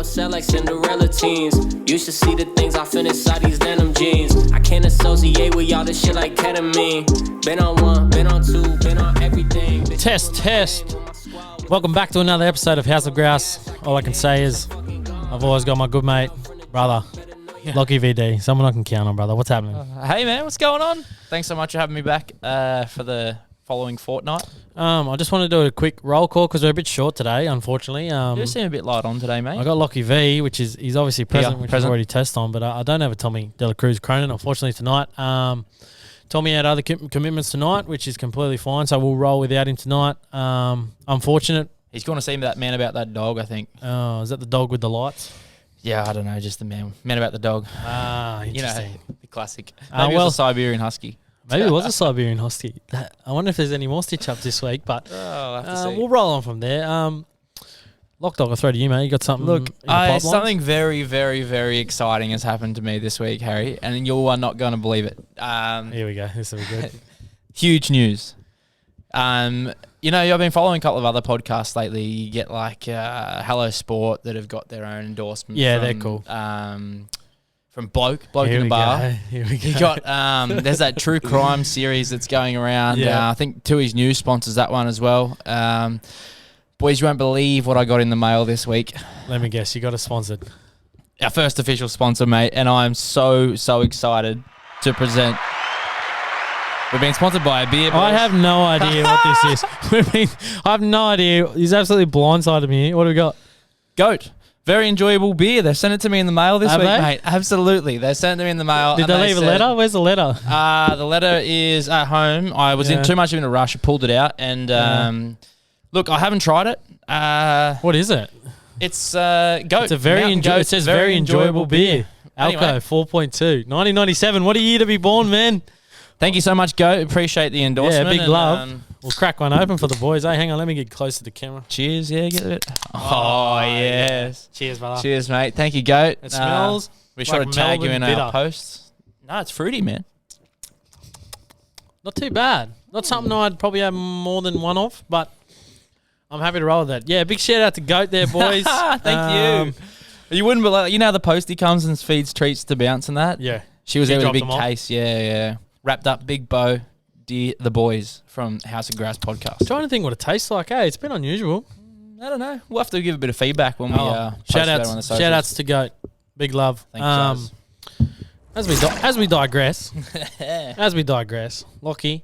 upset like Cinderella teens. You should see the things I feel inside these denim jeans. I can't associate with y'all this shit like ketamine. Been on one, been on two, been on everything. Test. Welcome back to another episode of House of Grouse. All I can say is I've always got my good mate, brother, Lockie VD. Someone I can count on, brother. What's happening? Hey, man. What's going on? Thanks so much for having me back for the following fortnight. I just want to do a quick roll call because we're a bit short today, unfortunately. You seem a bit light on today, mate. I got Lockie V, which is he's obviously present, which present. I've already tested on, but I don't have a Tommy Dela Cruz Cronin, unfortunately, tonight. Tommy had other commitments tonight, which is completely fine, so we'll roll without him tonight. Unfortunate. He's going to see that man about that dog, I think. Oh, is that the dog with the lights? Yeah, I don't know, just the man about the dog. Interesting. You know, the classic. Maybe it was a Siberian Husky. Maybe it was a Siberian Husky. I wonder if there's any more stitch-ups this week, but I'll have to see. We'll roll on from there. Lockdog, I'll throw to you, mate. You got something? Look, in the pipeline? something very, very, very exciting has happened to me this week, Harry, and you are not going to believe it. Here we go. This will be good. Huge news. You know, I've been following a couple of other podcasts lately. You get like Hello Sport that have got their own endorsement. Yeah, from, they're cool. From Bloke Here in the we Bar. go. Here we go. You got there's that true crime series that's going around. Yeah. I think Tui's News sponsors that one as well. Boys, you won't believe what I got in the mail this week. Let me guess. You got us sponsored. Our first official sponsor, mate, and I'm so excited to present. We've been sponsored by a beer. Boys. I have no idea what this is. I have no idea. He's absolutely blindsided me here. What do we got? Goat. Very enjoyable beer. They sent it to me in the mail this Have week, they? mate. Absolutely. They sent it to me in the mail. Did they leave a letter? Where's the letter? The letter is at home. I was in too much of a rush. I pulled it out. And look, I haven't tried it. What is it? It's Goat. It's a very it says very enjoyable beer. Anyway. Alco 4.2. 1997. What a year to be born, man. Thank you so much, Goat. Appreciate the endorsement. Yeah, big love. We'll crack one open for the boys. Hey, hang on. Let me get close to the camera. Cheers. Yeah, get it. Oh, yes. Cheers, brother. Cheers, mate. Thank you, Goat. It smells We should like tag you in Melbourne our bitter. posts. No, it's fruity, man. Not too bad. Not something I'd probably have more than one of, but I'm happy to roll with that. Yeah, big shout out to Goat there, boys. Thank you. You wouldn't believe, you know how the postie comes and feeds treats to Bounce and that? Yeah. She was there with a dropped big them off? case. Yeah. Wrapped up, big bow. Dear the boys from House of Grass podcast. Trying to think what it tastes like. Hey, it's been unusual. I don't know. We'll have to give a bit of feedback when we post it out on the socials. Shout outs to Goat. Big love. Thank you, As we digress, Lockie,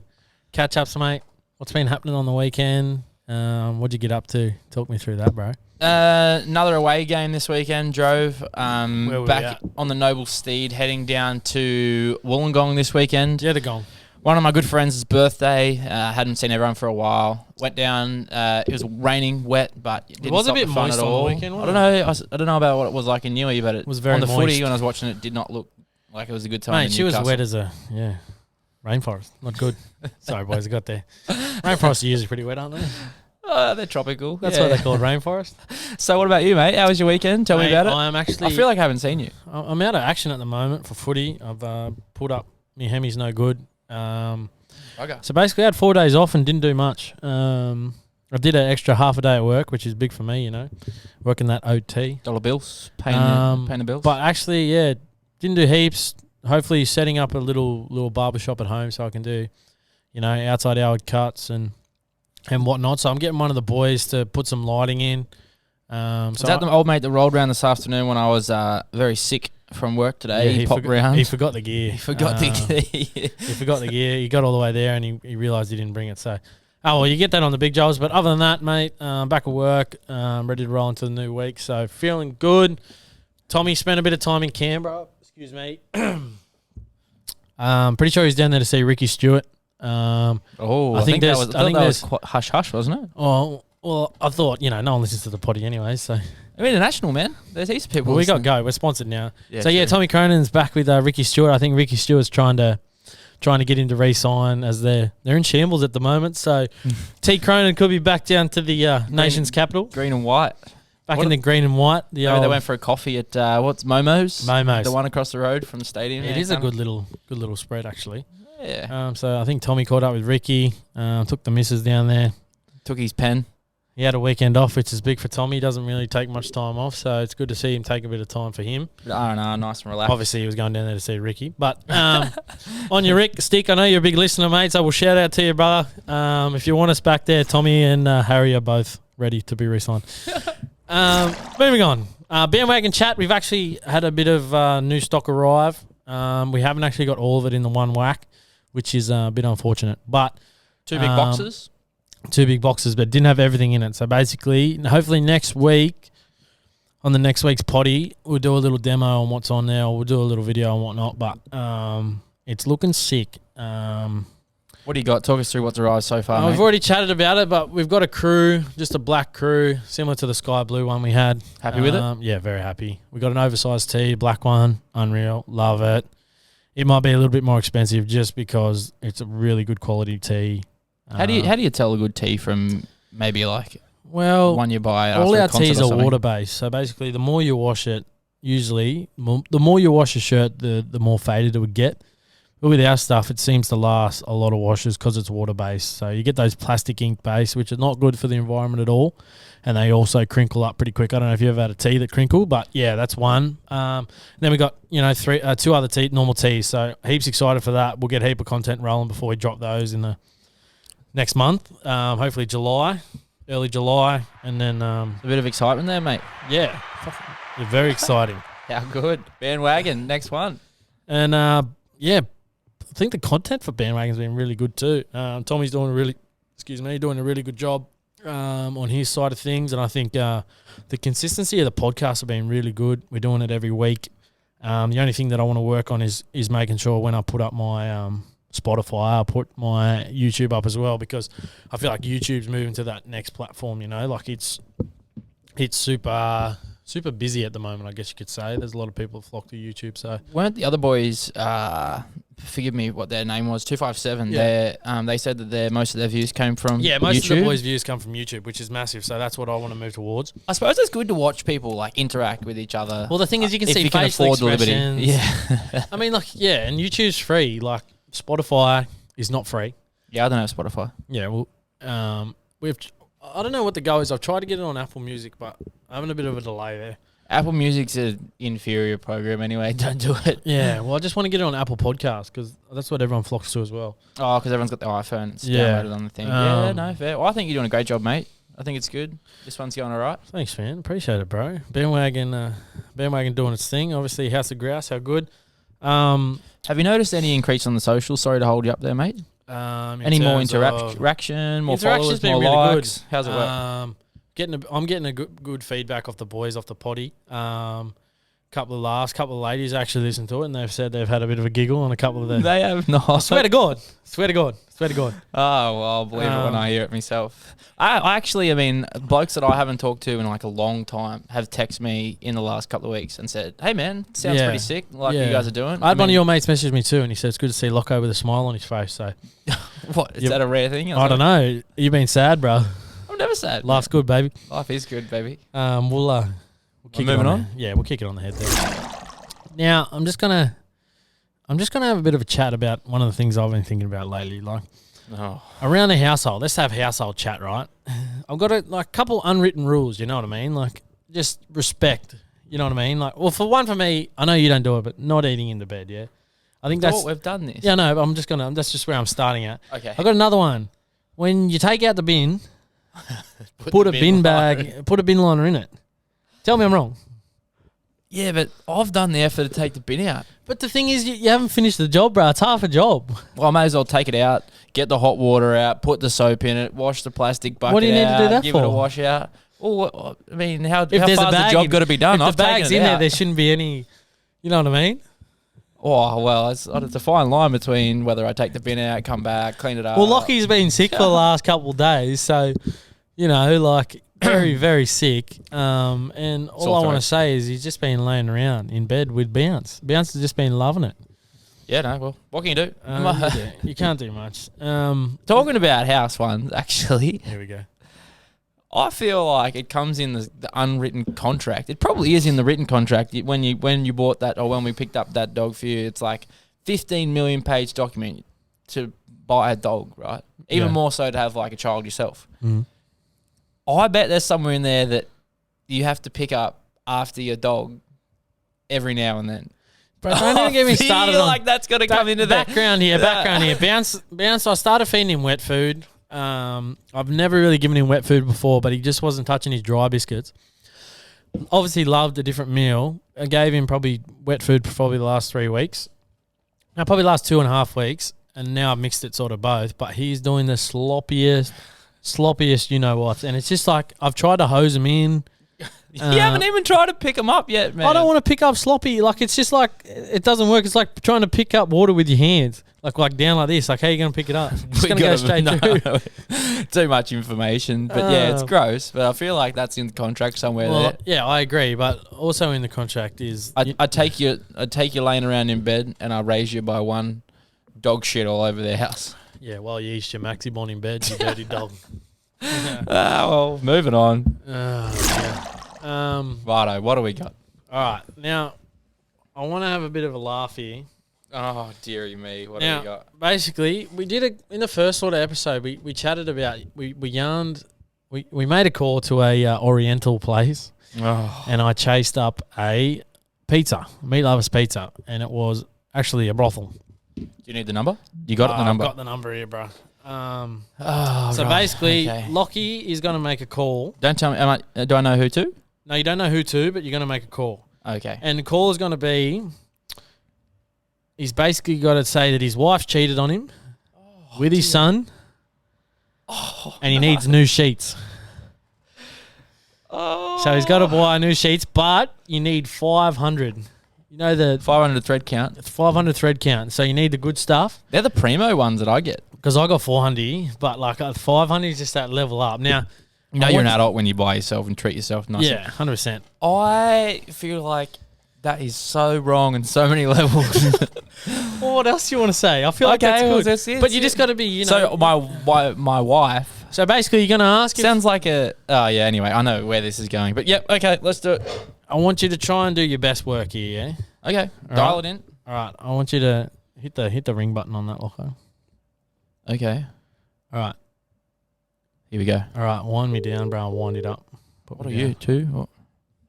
catch ups, mate. What's been happening on the weekend? What'd you get up to? Talk me through that, bro. Another away game this weekend. Drove were we back at? on the Noble Steed, heading down to Wollongong this weekend. Yeah, they're gone. One of my good friends' birthday. Hadn't seen everyone for a while. Went down. It was raining, wet, but it didn't was a stop bit the fun moist at on the all. weekend, I wasn't don't know. I don't know about what it was like in Newey, but it was very on the moist. footy when I was watching it. Did not look like it was a good time. Mate, in she was Newcastle. wet as a rainforest. Not good. Sorry, boys, I got there. Rainforests are usually pretty wet, aren't they? They're tropical. That's why they're called rainforest. So what about you, mate? How was your weekend? Tell me about it. I'm actually. I feel like I haven't seen you. I'm out of action at the moment for footy. I've pulled up. My hemi's no good. Okay. So basically, I had 4 days off and didn't do much. I did an extra half a day at work, which is big for me, you know, working that OT. Dollar bills, paying the bills. But actually, yeah, didn't do heaps. Hopefully, setting up a little barbershop at home so I can do, you know, outside hour cuts and whatnot. So I'm getting one of the boys to put some lighting in. Is that the old mate that rolled around this afternoon when I was very sick from work today? Yeah, he popped round. He forgot the gear. He forgot the gear. He forgot the gear. He got all the way there and he realised he didn't bring it. So, you get that on the big jobs. But other than that, mate, back at work, ready to roll into the new week. So feeling good. Tommy spent a bit of time in Canberra. Excuse me. Pretty sure he's down there to see Ricky Stewart. I think that was quite hush-hush, wasn't it? Oh, well, I thought, no one listens to the potty anyway, so. I mean, international, man. There's heaps of people. Well, we got listening. go. We're sponsored now. Yeah, so, yeah, Tommy Cronin's back with Ricky Stewart. I think Ricky Stewart's trying to get him to re-sign as they're in shambles at the moment. So, T. Cronin could be back down to the nation's capital. Green and white. Back in the green and white. They went for a coffee at, Momo's? Momo's. The one across the road from the stadium. It is a good little spread, actually. Yeah. So, I think Tommy caught up with Ricky, took the missus down there. Took his pen. He had a weekend off, which is big for Tommy. He doesn't really take much time off, so it's good to see him take a bit of time for him. I don't know, nice and relaxed. Obviously, he was going down there to see Ricky. But on your Rick stick, I know you're a big listener, mate, so we'll shout out to you, brother. If you want us back there, Tommy and Harry are both ready to be re-signed. Moving on. Bandwagon chat, we've actually had a bit of new stock arrive. We haven't actually got all of it in the one whack, which is a bit unfortunate. But 2 big boxes? 2 big boxes, but didn't have everything in it. So basically, hopefully next week, on the next week's potty, we'll do a little demo on what's on there, or we'll do a little video and whatnot. But it's looking sick. What do you got? Talk us through what's arrived so far, We've mate. already chatted about it, but we've got a crew, just a black crew, similar to the sky blue one we had. Happy with it? Yeah, very happy. We got an oversized tee, black one, unreal, love it. It might be a little bit more expensive just because it's a really good quality tee. How do you tell a good tee from maybe like one you buy? All after our a concert tees or are something? water based, so basically the more you wash it, usually the more you wash a shirt, the more faded it would get. But with our stuff, it seems to last a lot of washes because it's water based. So you get those plastic ink base, which are not good for the environment at all, and they also crinkle up pretty quick. I don't know if you ever had a tee that crinkle, but yeah, that's one. Then we got 2 other normal tees, so heaps excited for that. We'll get a heap of content rolling before we drop those in the next month, hopefully early July, and then A bit of excitement there, mate. yeah, very exciting. How good. Bandwagon, next one. And yeah, I think the content for Bandwagon's been really good too. Tommy's doing a really good job on his side of things, and I think the consistency of the podcast have been really good. We're doing it every week. The only thing that I want to work on is making sure when I put up my Spotify, I'll put my YouTube up as well, because I feel like YouTube's moving to that next platform, like it's super busy at the moment, I guess you could say. There's a lot of people that flock to YouTube. So Weren't the other boys, forgive me what their name was, 257, they said that most of their views came from yeah, most YouTube. of the boys' views come from YouTube, which is massive. So that's what I want to move towards. I suppose it's good to watch people like interact with each other. Well, the thing is, you can if see you can facial afford the liberty. expressions. Yeah. I mean, and YouTube's free. Like Spotify is not free. Yeah, I don't have Spotify. Yeah, well, I don't know what the go is. I've tried to get it on Apple Music, but I'm having a bit of a delay there. Apple Music's an inferior program anyway. Don't do it. Yeah, well, I just want to get it on Apple Podcasts because that's what everyone flocks to as well. Oh, because everyone's got their iPhone. It's Yeah. downloaded on the thing. Yeah, no, fair. Well, I think you're doing a great job, mate. I think it's good. This one's going all right. Thanks, man. Appreciate it, bro. Bandwagon doing its thing. Obviously, House of Grouse, how good. Have you noticed any increase on the socials? Sorry to hold you up there, mate. Any more interaction, more interaction's followers, been more really likes? good. How's it work? I'm getting a good feedback off the boys off the potty. Couple of laughs, couple of ladies actually listened to it, and they've said they've had a bit of a giggle on a couple of them. They have not. Swear to God. Oh, well, I'll believe it when I hear it myself. I actually, blokes that I haven't talked to in like a long time have texted me in the last couple of weeks and said, hey, man, sounds pretty sick, like you guys are doing. I had one of your mates message me too, and he said it's good to see Locko with a smile on his face. So, what, is that a rare thing? I don't know. You've been sad, bro. I'm never sad. Life's good, baby. Life is good, baby. We'll kick moving it on? Yeah, we'll kick it on the head there. Now, I'm just gonna have a bit of a chat about one of the things I've been thinking about lately, like around the household. Let's have household chat, right? I've got a couple unwritten rules. You know what I mean? Like just respect. You know what I mean? Like, well, for me, I know you don't do it, but not eating in the bed. Yeah, I think that's we've done this. Yeah, no, but that's just where I'm starting at. Okay. I've got another one. When you take out the bin, put a bin bag, put a bin liner in it. Tell me I'm wrong. Yeah, but I've done the effort to take the bin out. But the thing is, you haven't finished the job, bro. It's half a job. Well, I may as well take it out, get the hot water out, put the soap in it, wash the plastic bucket out. What do you need to do that give for? It a wash out. Well, how If far's there's a the bag job got to be done? If I've the bag's taken it in there, out. there shouldn't be any. You know what I mean? Oh, well, it's a fine line between whether I take the bin out, come back, clean it up. Well, Lockie's been sick for the last couple of days, so very, very sick. And all I want to say is he's just been laying around in bed with Bounce. Bounce has just been loving it. Yeah, no, well, what can you do? You can't do much. Talking about house ones, actually, Here we go. I feel like it comes in the unwritten contract. It probably is in the written contract when you bought that or when we picked up that dog for you. It's like 15 million page document to buy a dog, right? Even more so to have like a child yourself. Mm. I bet there's somewhere in there that you have to pick up after your dog every now and then. Bro, don't even get me started on like that's got to come into that. Background here. Bounce. I started feeding him wet food. I've never really given him wet food before, but he just wasn't touching his dry biscuits. Obviously loved a different meal. I gave him probably wet food for probably the last 3 weeks. Now, probably the last 2.5 weeks, and now I've mixed it sort of both, but he's doing the sloppiest you know what. And it's just like I've tried to hose him in. You haven't even tried to pick him up yet, man. I don't want to pick up sloppy. Like, it's just like, it doesn't work. It's like trying to pick up water with your hands. Like down like this. Like, how are you going to pick it up? It's going to go straight through. Too much information. But yeah, it's gross. But I feel like that's in the contract somewhere there. Yeah, I agree. But also in the contract is... I take you laying around in bed and I raise you by one dog shit all over their house. Yeah, while you eat your Maxi Bon in bed, you dirty dog. Well, moving on. Yeah. Righto, what do we got? All right. Now, I want to have a bit of a laugh here. Oh, dearie me. What Now, do we got? basically, we did it in the first sort of episode. We chatted about, we yarned, we made a call to a Oriental place, and I chased up a pizza, Meat Lovers Pizza, and it was actually a brothel. Do you need the number? You got the number? I've got the number here, bro. Basically, okay. Lockie is going to make a call. Don't tell me. Do I know who to? No, you don't know who to, but you're going to make a call. Okay. And the call is going to be, he's basically got to say that his wife cheated on him with his son, and he needs new sheets. So he's got to buy new sheets, but you need 500. You know the 500 thread count. It's 500 thread count. So you need the good stuff. They're the primo ones that I get. Because I got 400, but like 500 is just that level up. Now, you know you're an adult when you buy yourself and treat yourself nicely. Yeah, 100%. I feel like that is so wrong on so many levels. Well, what else do you want to say? I feel like that's good. That's it, but you just got to be, you know. So my wife. So basically, you're going to ask. Sounds like a. Oh yeah. Anyway, I know where this is going, but yep. Okay, let's do it. I want you to try and do your best work here. Yeah. Okay. Dial it in. All right. I want you to hit the ring button on that locker. Okay. All right. Here we go. All right. Wind me down, bro. I'll wind it up. What are you, two? What?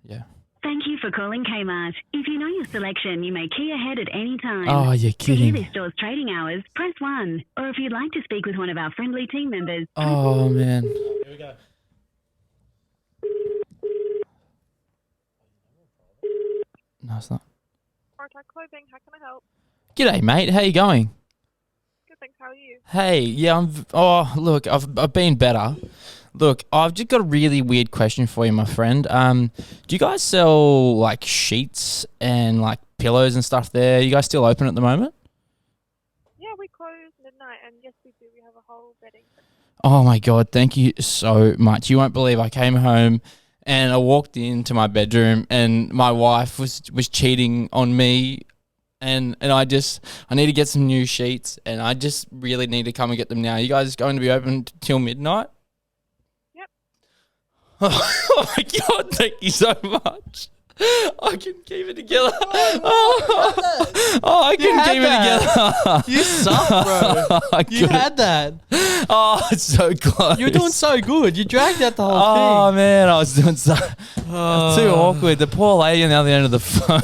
Yeah. Thank you for calling Kmart. If you know your selection, you may key ahead at any time. Oh, you're kidding. To hear this store's trading hours, press 1. Or if you'd like to speak with one of our friendly team members... Oh, man. Here we go. No, it's not. Artak Clothing, how can I help? G'day, mate. How you going? Good, thanks. How are you? Hey, yeah, look, I've been better. Look, I've just got a really weird question for you, my friend. Do you guys sell like sheets and like pillows and stuff there? You guys still open at the moment? Yeah, we close midnight, and yes, we do. We have a whole bedding section. Oh my God, thank you so much. You won't believe I came home and I walked into my bedroom and my wife was cheating on me. And I need to get some new sheets, and I just really need to come and get them now. You guys going to be open till midnight? Yep. Oh my God, thank you so much. I can keep it together. I can keep it together. You suck, bro. You had that. Oh, it's so close. You were doing so good. You dragged out the whole thing. Oh, man, I was doing so... Too awkward. The poor lady on the other end of the phone.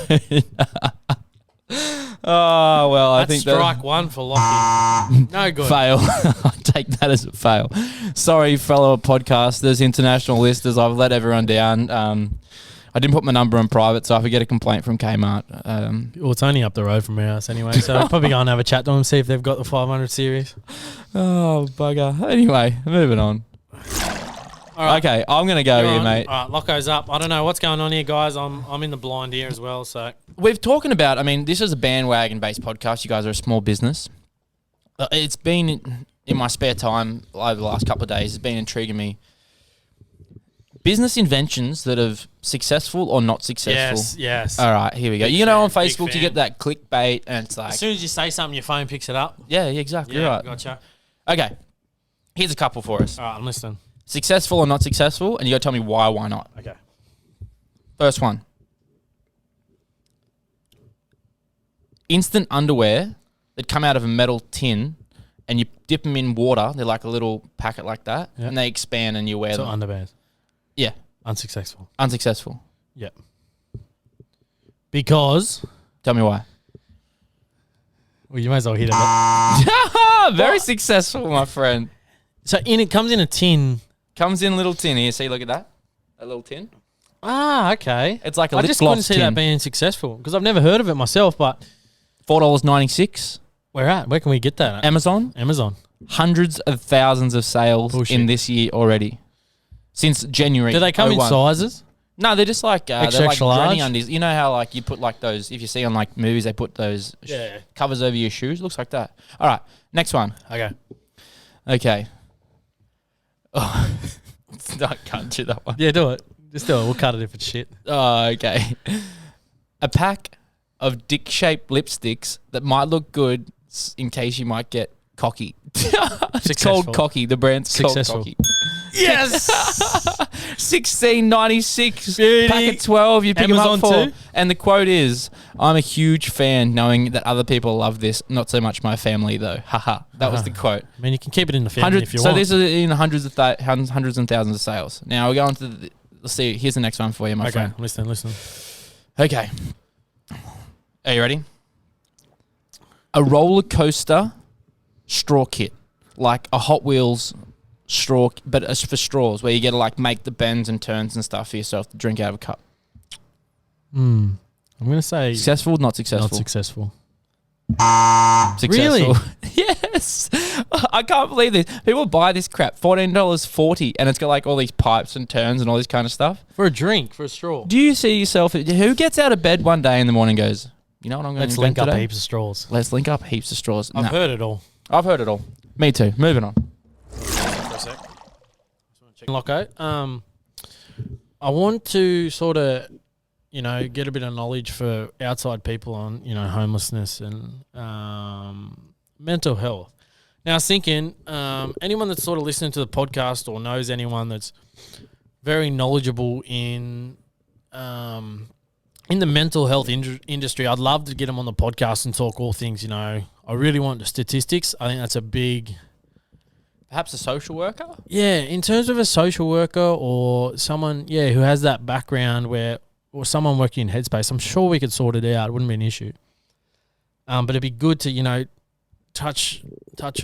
Oh, well, I think strike one for Lockie. No good. Fail. I'll take that as a fail. Sorry, fellow podcasters, international listeners. I've let everyone down. I didn't put my number on private, so if I get a complaint from Kmart. Well, it's only up the road from our house anyway, so I'll probably go and have a chat to them, see if they've got the 500 series. Oh, bugger. Anyway, moving on. All right. Okay, I'm going to go here, mate. All right, Locko's up. I don't know what's going on here, guys. I'm in the blind here as well, so... We've talking about, I mean, this is a bandwagon-based podcast. You guys are a small business. It's been, in my spare time over the last couple of days, it's been intriguing me. Business inventions that have successful or not successful. Yes. All right, here we go. You know, on Facebook, you get that clickbait, and it's like... As soon as you say something, your phone picks it up. Yeah, exactly right. Gotcha. Okay, here's a couple for us. All right, I'm listening. Successful or not successful, and you got to tell me why not. Okay. First one. Instant underwear that come out of a metal tin, and you dip them in water. They're like a little packet like that, and they expand, and you wear them. So underwears. Yeah. Unsuccessful. Unsuccessful. Yep. Because... Tell me why. Well, you might as well hit it. Very successful, my friend. So it comes in a tin. Comes in a little tin here. See, look at that. A little tin. Ah, okay. It's like a I lip just couldn't gloss see tin. that being successful because I've never heard of it myself, but... $4.96. Where at? Where can we get that at? Amazon. Hundreds of thousands of sales in this year already. Since January. Do they come in 01. sizes? No, they're just like Extra, they're like extra large? granny undies. You know how like you put like those, if you see on like movies, they put those covers over your shoes. Looks like that. All right, next one. Okay. Oh, I can't do that one. Yeah, do it. Just do it. We'll cut it if it's shit. Oh, okay. A pack of dick-shaped lipsticks that might look good in case you might get cocky. It's called Cocky. The brand's Successful. called Cocky. Yes! $16.96. Pack of 12. You pick Amazon them up for. too? And the quote is, "I'm a huge fan knowing that other people love this. Not so much my family though." Haha. That was the quote. I mean, you can keep it in the family if you so want. these are in hundreds and thousands of sales. Now we're going to let's see. Here's the next one for you, my friend. Listen. Okay. Are you ready? A roller coaster straw kit. Like a Hot Wheels straw, but it's for straws, where you get to like make the bends and turns and stuff for yourself to drink out of a cup. I'm going to say... Successful, not successful? Not successful. Successful. Really? Yes. I can't believe this. People buy this crap, $14.40, and it's got like all these pipes and turns and all this kind of stuff. For a drink, for a straw. Do you see yourself, who gets out of bed one day in the morning and goes, you know what I'm going to Let's link up today? heaps of straws. Let's link up heaps of straws. I've heard it all. I've heard it all. Me too. Moving on. For a sec. Locko, I want to sort of, get a bit of knowledge for outside people on, homelessness and mental health. Now, I was thinking, anyone that's sort of listening to the podcast or knows anyone that's very knowledgeable in the mental health industry, I'd love to get them on the podcast and talk all things, I really want the statistics. I think that's a big... Perhaps a social worker? Yeah, in terms of a social worker or someone, who has that background or someone working in Headspace, I'm sure we could sort it out. It wouldn't be an issue. But it'd be good to, touch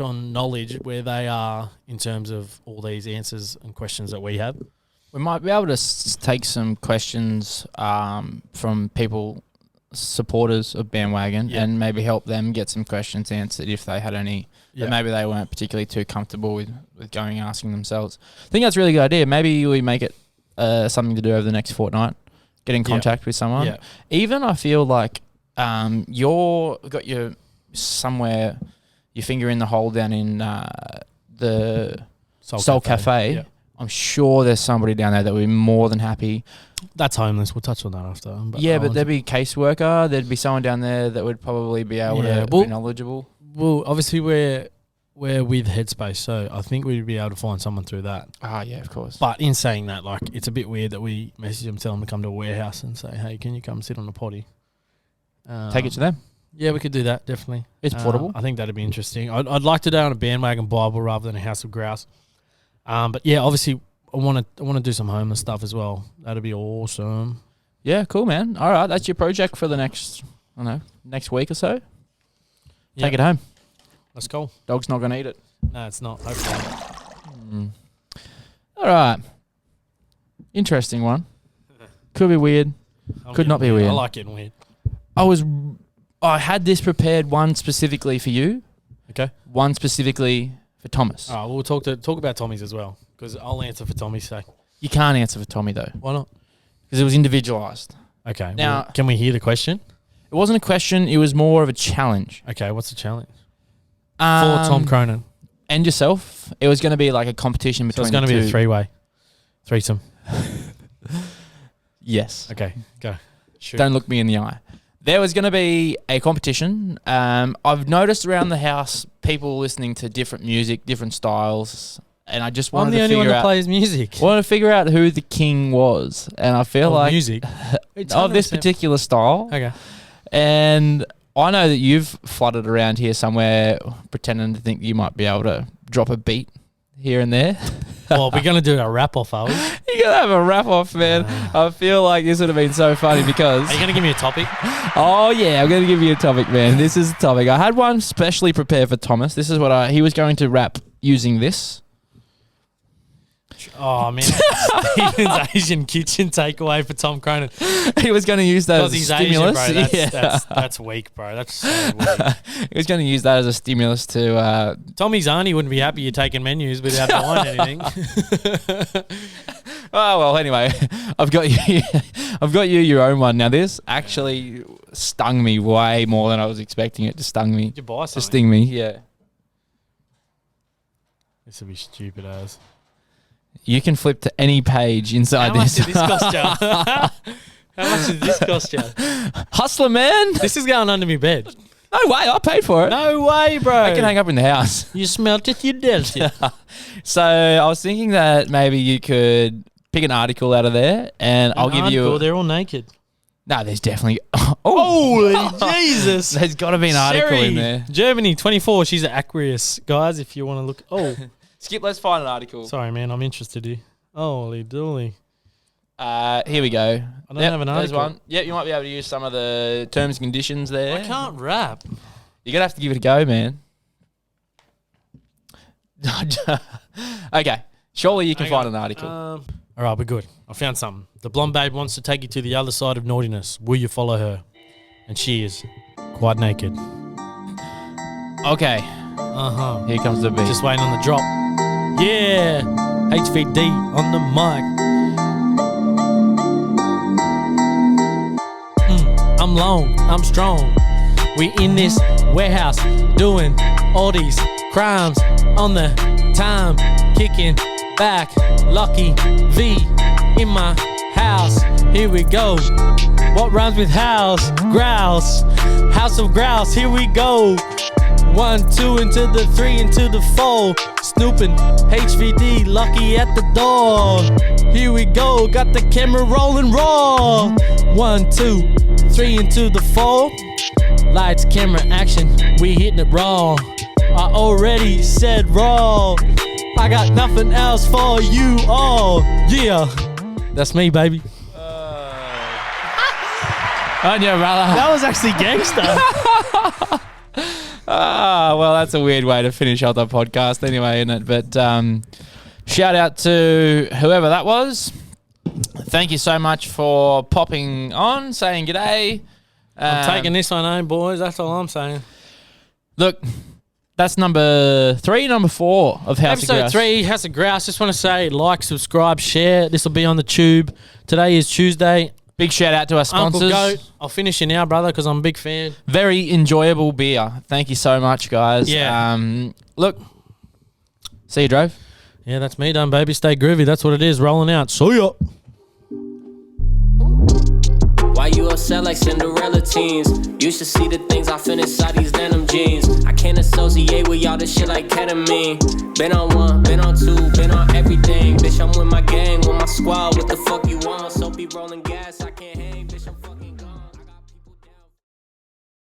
on knowledge where they are in terms of all these answers and questions that we have. We might be able to take some questions from people, supporters of Bandwagon, and maybe help them get some questions answered if they had any that maybe they weren't particularly too comfortable with going and asking themselves. I think that's a really good idea. Maybe we make it something to do over the next fortnight, get in contact with someone. Yeah. Even I feel like you've got your finger in the hole down in the Soul Cafe. Yeah. I'm sure there's somebody down there that would be more than happy. That's homeless. We'll touch on that after. But there'd be a caseworker. There'd be someone down there that would probably be able to be knowledgeable. Well, obviously we're with Headspace, so I think we'd be able to find someone through that. Ah, yeah, of course. But in saying that, like, it's a bit weird that we message them, tell them to come to a warehouse and say, hey, can you come sit on the potty? Take it to them. Yeah, we could do that, definitely. It's portable. I think that'd be interesting. I'd like to do it on a Bandwagon Bible rather than a House of Grouse. But yeah, obviously I want to do some homeless stuff as well. That'd be awesome. Yeah, cool, man. All right, that's your project for the next week or so. Take it home. Let's go. Dog's not going to eat it. No, it's not. Hopefully. All right. Interesting one. Could be weird. Could not be weird. I like getting weird. I had this prepared, one specifically for you. Okay. One specifically for Thomas. All right, we'll talk about Tommy's as well, because I'll answer for Tommy's sake. You can't answer for Tommy though. Why not? Because it was individualized. Okay. Now, well, can we hear the question? It wasn't a question. It was more of a challenge. Okay, what's the challenge? For Tom Cronin. And yourself. It was going to be like a competition between So it's going to be a three-way. Threesome. Yes. Okay, go. Shoot. Don't look me in the eye. There was going to be a competition. I've noticed around the house people listening to different music, different styles, and I just wanted to figure out... I'm the only one that plays music. I wanted to figure out who the king was, and I feel like... music? of this particular style. Okay. And I know that you've fluttered around here somewhere pretending to think you might be able to drop a beat here and there. Well, we're going to do a wrap-off, are we? You're going to have a wrap-off, man. I feel like this would have been so funny because... Are you going to give me a topic? Oh, yeah. I'm going to give you a topic, man. This is the topic. I had one specially prepared for Thomas. This is what he was going to rap using this. Oh, man. Steven's Asian kitchen takeaway for Tom Cronin. He was going to use that as a he's stimulus. Asian, bro. That's weak, bro. That's so weak. He was going to use that as a stimulus to... Tommy's auntie wouldn't be happy you're taking menus without buying anything. Oh, well, anyway, I've got you your own one. Now, this actually stung me way more than I was expecting it to stung me. Did you buy something? To sting me, yeah. This would be stupid as. You can flip to any page inside How this. much did this cost you? How much did this cost you? Hustler, man. This is going under my bed. No way, I paid for it. No way, bro. I can hang up in the house. You smelt it, you dealt it. So I was thinking that maybe you could pick an article out of there and I'll give you... They're all naked. No, there's definitely... Holy Jesus. There's got to be an article in there. Germany, 24. She's an Aquarius. Guys, if you want to look... Oh. Skip, let's find an article. Sorry, man. I'm interested here. Holy dooly. Here we go. I don't have an article. There's one. Yeah, you might be able to use some of the terms and conditions there. I can't rap. You're going to have to give it a go, man. Okay. Surely you can find an article. All right, we're good. I found something. The blonde babe wants to take you to the other side of naughtiness. Will you follow her? And she is quite naked. Okay. Uh-huh. Here comes the beat. Just waiting on the drop. Yeah. HVD on the mic. I'm long. I'm strong. We in this warehouse doing all these crimes on the time. Kicking back. Lucky V in my house. Here we go. What rhymes with house? Grouse. House of Grouse. Here we go. 1, 2 into the 3 into the 4. Snooping, HVD, Lucky at the door. Here we go, got the camera rolling raw. 1, 2, 3 into the 4. Lights, camera, action, we hitting it raw. I already said raw. I got nothing else for you all. Yeah, that's me, baby. On your brother. That was actually gangster. Well, that's a weird way to finish out the podcast anyway, isn't it? But shout out to whoever that was. Thank you so much for popping on, saying g'day. I'm taking this one home, boys. That's all I'm saying. Look, that's number 3, number 4 of House of Grouse. Episode 3, House of Grouse. Just want to say like, subscribe, share. This will be on the tube. Today is Tuesday. Big shout out to our sponsors. Uncle Goat. I'll finish you now, brother, because I'm a big fan. Very enjoyable beer. Thank you so much, guys. Yeah. Look, see you, Drove. Yeah, that's me done, baby. Stay groovy. That's what it is. Rolling out. See ya. Why you upset like Cinderella teens? You should see the things I fit inside these denim jeans. I can't associate with y'all this shit like ketamine. Been on 1, been on 2, been on everything. Bitch, I'm with my gang, with my squad. What the fuck you want? So be rolling.